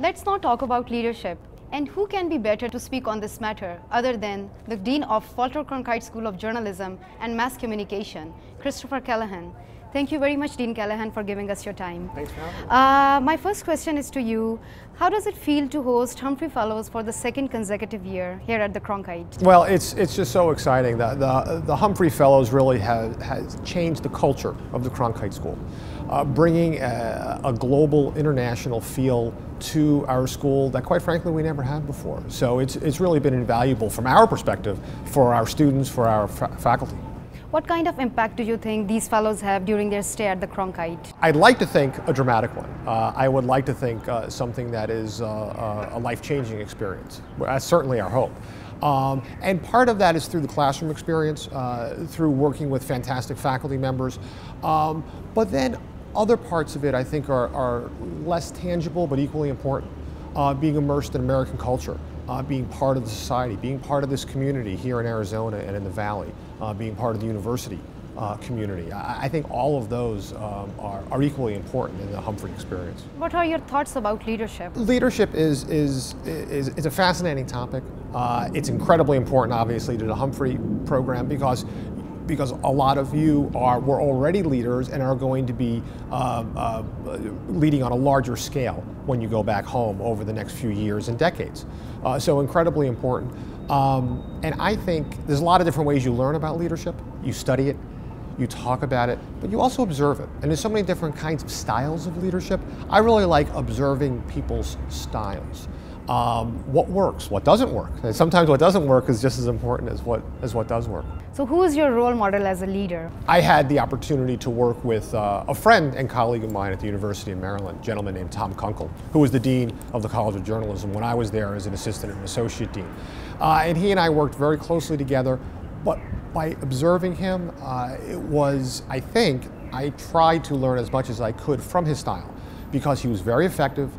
Let's now talk about leadership. And who can be better to speak on this matter other than the Dean of Walter Cronkite School of Journalism and Mass Communication, Christopher Callahan. Thank you very much, Dean Callahan, for giving us your time. Thanks for having me. My first question is to you. How does it feel to host Humphrey Fellows for the second consecutive year here at the Cronkite? Well, it's just so exciting. The Humphrey Fellows really has changed the culture of the Cronkite School, bringing a global, international feel to our school that, quite frankly, we never had before. So it's really been invaluable from our perspective for our students, for our faculty. What kind of impact do you think these fellows have during their stay at the Cronkite? I'd like to think a dramatic one. I would like to think something that is a life-changing experience. That's certainly our hope. And part of that is through the classroom experience, through working with fantastic faculty members. But then other parts of it, I think, are less tangible but equally important. Being immersed in American culture, being part of the society, being part of this community here in Arizona and in the Valley, being part of the university community. I think all of those are equally important in the Humphrey experience. What are your thoughts about leadership? Leadership is a fascinating topic. It's incredibly important, obviously, to the Humphrey program because a lot of you were already leaders and are going to be leading on a larger scale when you go back home over the next few years and decades. So incredibly important. And I think there's a lot of different ways you learn about leadership. You study it, you talk about it, but you also observe it. And there's so many different kinds of styles of leadership. I really like observing people's styles. What works, what doesn't work. And sometimes what doesn't work is just as important as what does work. So who is your role model as a leader? I had the opportunity to work with a friend and colleague of mine at the University of Maryland, a gentleman named Tom Kunkel, who was the Dean of the College of Journalism when I was there as an assistant and associate dean. And he and I worked very closely together, but by observing him, I think I tried to learn as much as I could from his style because he was very effective.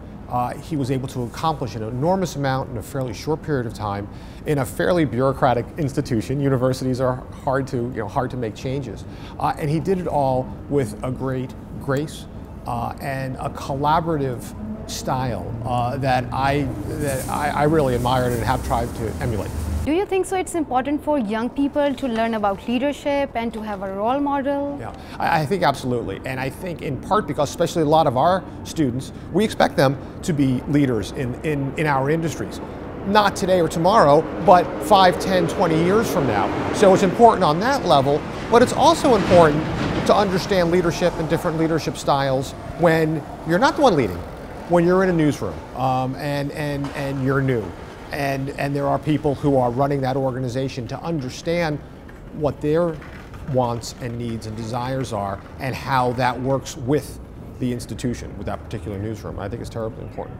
He was able to accomplish an enormous amount in a fairly short period of time in a fairly bureaucratic institution. Universities are hard to make changes. And he did it all with a great grace and a collaborative style that I really admired and have tried to emulate. Do you think so it's important for young people to learn about leadership and to have a role model? Yeah, I think absolutely. And I think in part because especially a lot of our students, we expect them to be leaders in our industries. Not today or tomorrow, but 5, 10, 20 years from now. So it's important on that level, but it's also important to understand leadership and different leadership styles when you're not the one leading, when you're in a newsroom and you're new. And there are people who are running that organization to understand what their wants and needs and desires are and how that works with the institution, with that particular newsroom. I think it's terribly important.